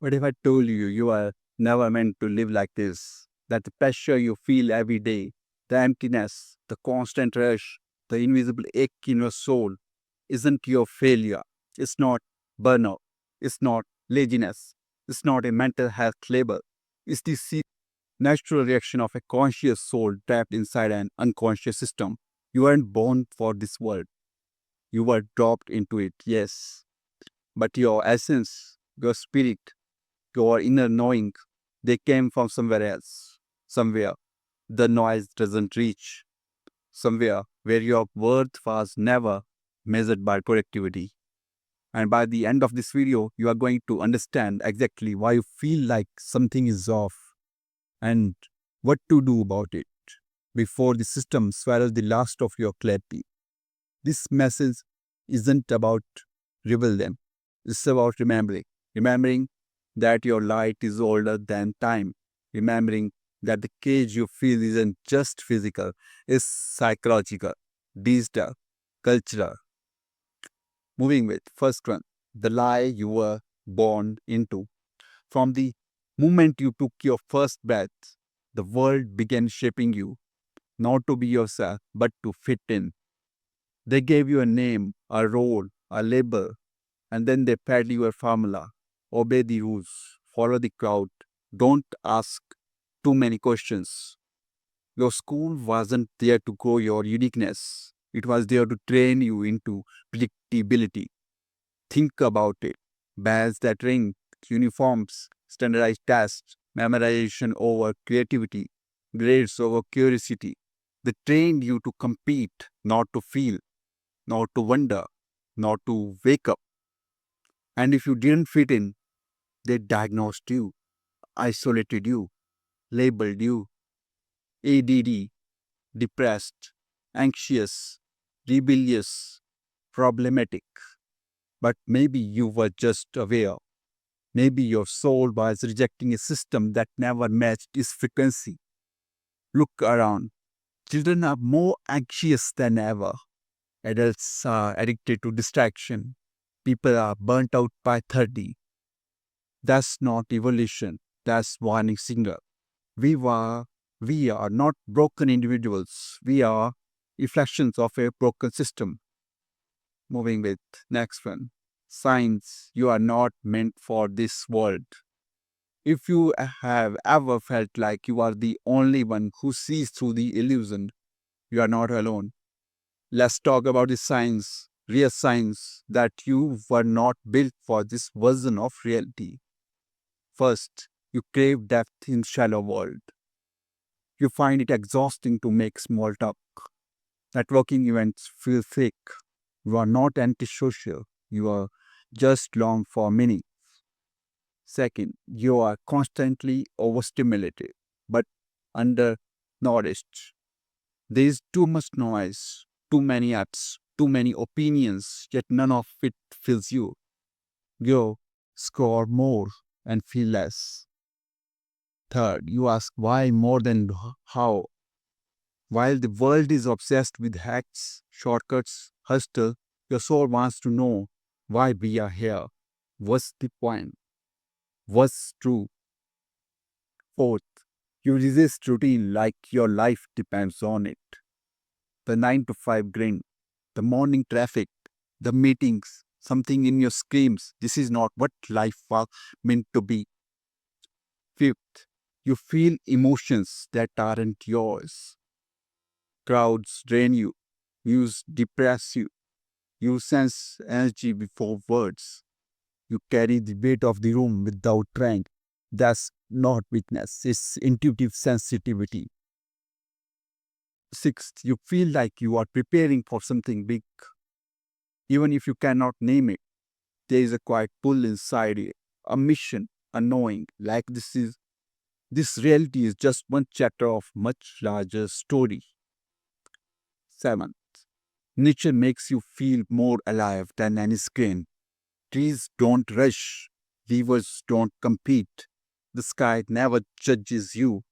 What if I told you you are never meant to live like this? That the pressure you feel every day, the emptiness, the constant rush, the invisible ache in your soul isn't your failure. It's not burnout. It's not laziness. It's not a mental health label. It's the natural reaction of a conscious soul trapped inside an unconscious system. You weren't born for this world. You were dropped into it, yes. But your essence, your spirit, your inner knowing, they came from somewhere else. Somewhere the noise doesn't reach. Somewhere where your worth was never measured by productivity. And by the end of this video, you are going to understand exactly why you feel like something is off and what to do about it before the system swallows the last of your clarity. This message isn't about rebellion, it's about remembering. Remembering that your light is older than time. Remembering that the cage you feel isn't just physical, it's psychological, digital, cultural. Moving with first one, the lie you were born into. From the moment you took your first breath, the world began shaping you, not to be yourself, but to fit in. They gave you a name, a role, a label, and then they fed you a formula. Obey the rules, follow the crowd, don't ask too many questions. Your school wasn't there to grow your uniqueness, it was there to train you into predictability. Think about it. Bells that ring, uniforms, standardized tests, memorization over creativity, grades over curiosity. They trained you to compete, not to feel, not to wonder, not to wake up. And if you didn't fit in, they diagnosed you, isolated you, labeled you ADD, depressed, anxious, rebellious, problematic. But maybe you were just aware. Maybe your soul was rejecting a system that never matched its frequency. Look around. Children are more anxious than ever. Adults are addicted to distraction. People are burnt out by 30. That's not evolution. That's warning signal. We were, we are not broken individuals. We are reflections of a broken system. Moving with next one. Signs you are not meant for this world. If you have ever felt like you are the only one who sees through the illusion, you are not alone. Let's talk about the signs, real signs that you were not built for this version of reality. First, you crave depth in shallow world. You find it exhausting to make small talk. Networking events feel fake. You are not antisocial. You are just long for meaning. Second, you are constantly overstimulated but undernourished. There is too much noise, too many apps, too many opinions, yet none of it fills you. You score more and feel less. Third, you ask why more than how. While the world is obsessed with hacks, shortcuts, hustle, your soul wants to know why we are here. What's the point? What's true? Fourth, you resist routine like your life depends on it. The 9 to 5 grind, the morning traffic, the meetings, something in your screams, this is not what life was meant to be. Fifth, you feel emotions that aren't yours. Crowds drain you, views depress you, you sense energy before words. You carry the weight of the room without trying. That's not weakness, it's intuitive sensitivity. Sixth, you feel like you are preparing for something big. Even if you cannot name it, there is a quiet pull inside you, a mission, a knowing, like this reality is just one chapter of much larger story. Seventh, nature makes you feel more alive than any screen. Trees don't rush, rivers don't compete. The sky never judges you.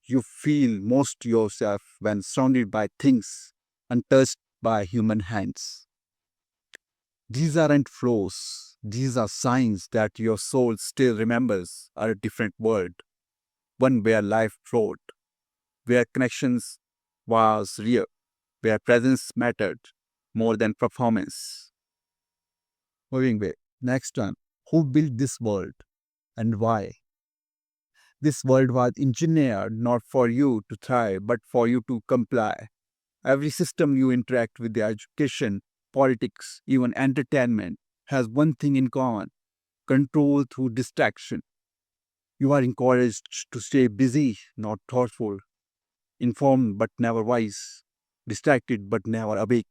You feel most yourself when surrounded by things untouched by human hands. These aren't flaws, These are signs that your soul still remembers a different world, one where life flowed, where connections was real, where presence mattered more than performance. Moving way. Next one. Who built this world and why? This world was engineered not for you to thrive, but for you to comply. Every system you interact with, the education, politics, even entertainment, has one thing in common: control through distraction. You are encouraged to stay busy, not thoughtful, informed but never wise, distracted but never awake.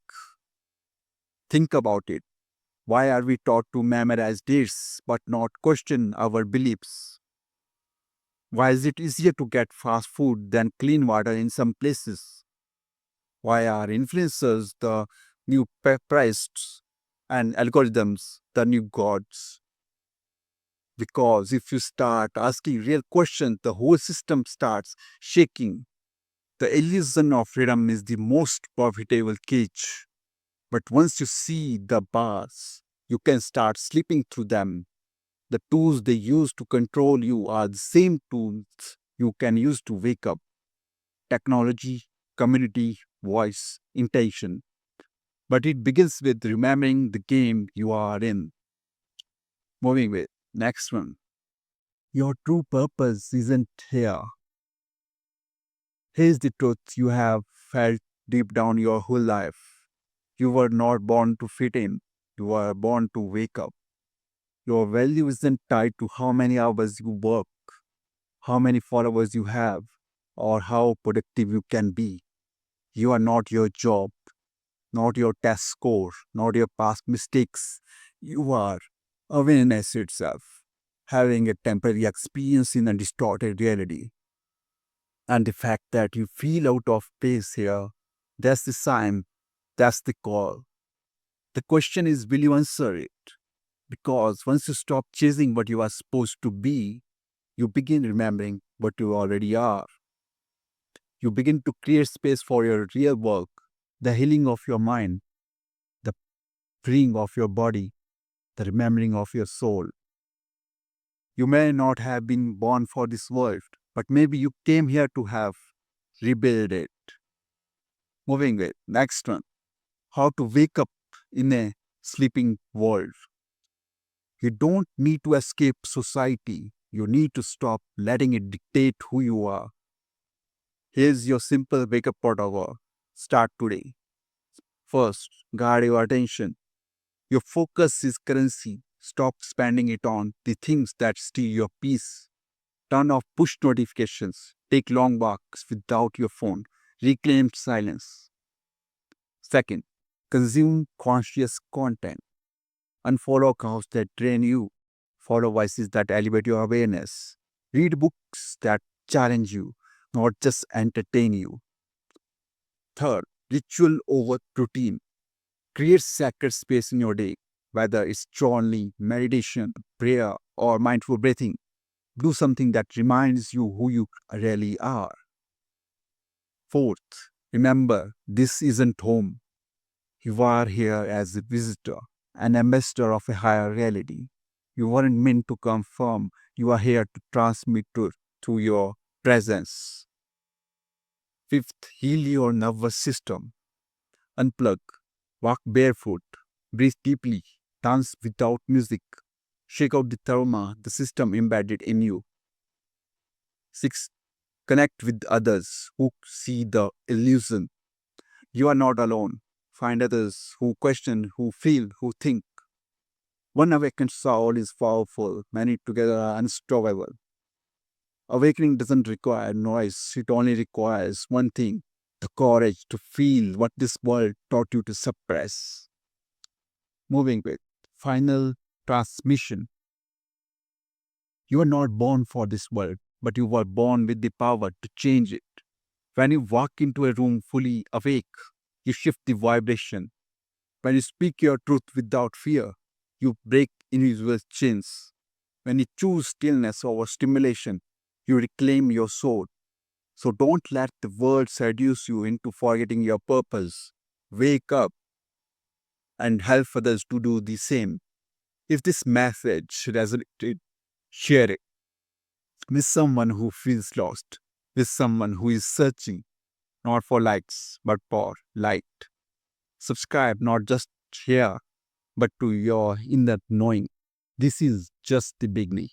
Think about it. Why are we taught to memorize dates but not question our beliefs? Why is it easier to get fast food than clean water in some places? Why are influencers the new priests and algorithms the new gods? Because if you start asking real questions, the whole system starts shaking. The illusion of freedom is the most profitable cage. But once you see the bars, you can start slipping through them. The tools they use to control you are the same tools you can use to wake up: technology, community, voice, intention. But it begins with remembering the game you are in. Moving with next one. Your true purpose isn't here. Here's the truth you have felt deep down your whole life. You were not born to fit in. You were born to wake up. Your value isn't tied to how many hours you work, how many followers you have, or how productive you can be. You are not your job, not your test score, not your past mistakes. You are awareness itself, having a temporary experience in a distorted reality. And the fact that you feel out of place here, that's the sign, that's the call. The question is, will you answer it? Because once you stop chasing what you are supposed to be, you begin remembering what you already are. You begin to create space for your real work, the healing of your mind, the freeing of your body, the remembering of your soul. You may not have been born for this world, but maybe you came here to have rebuild it. Moving it. Next one. How to wake up in a sleeping world. You don't need to escape society. You need to stop letting it dictate who you are. Here's your simple wake up protocol. Start today. First, guard your attention. Your focus is currency. Stop spending it on the things that steal your peace. Turn off push notifications. Take long walks without your phone. Reclaim silence. Second, consume conscious content. Unfollow accounts that drain you. Follow voices that elevate your awareness. Read books that challenge you, not just entertain you. Third, ritual over routine. Create sacred space in your day, whether it's journaling, meditation, prayer, or mindful breathing. Do something that reminds you who you really are. Fourth, remember this isn't home. You are here as a visitor, an ambassador of a higher reality. You weren't meant to confirm, you are here to transmit truth through your presence. Fifth, heal your nervous system. Unplug, walk barefoot, breathe deeply, dance without music. Shake out the trauma, the system embedded in you. Sixth, connect with others who see the illusion. You are not alone. Find others who question, who feel, who think. One awakened soul is powerful, many together are unstoppable. Awakening doesn't require noise, it only requires one thing: the courage to feel what this world taught you to suppress. Moving with final transmission. You are not born for this world, but you were born with the power to change it. When you walk into a room fully awake, you shift the vibration. When you speak your truth without fear, you break invisible chains. When you choose stillness over stimulation, you reclaim your soul. So don't let the world seduce you into forgetting your purpose. Wake up and help others to do the same. If this message resonated, share it with someone who feels lost, with someone who is searching not for likes but for light. Subscribe not just here but to your inner knowing. This is just the beginning.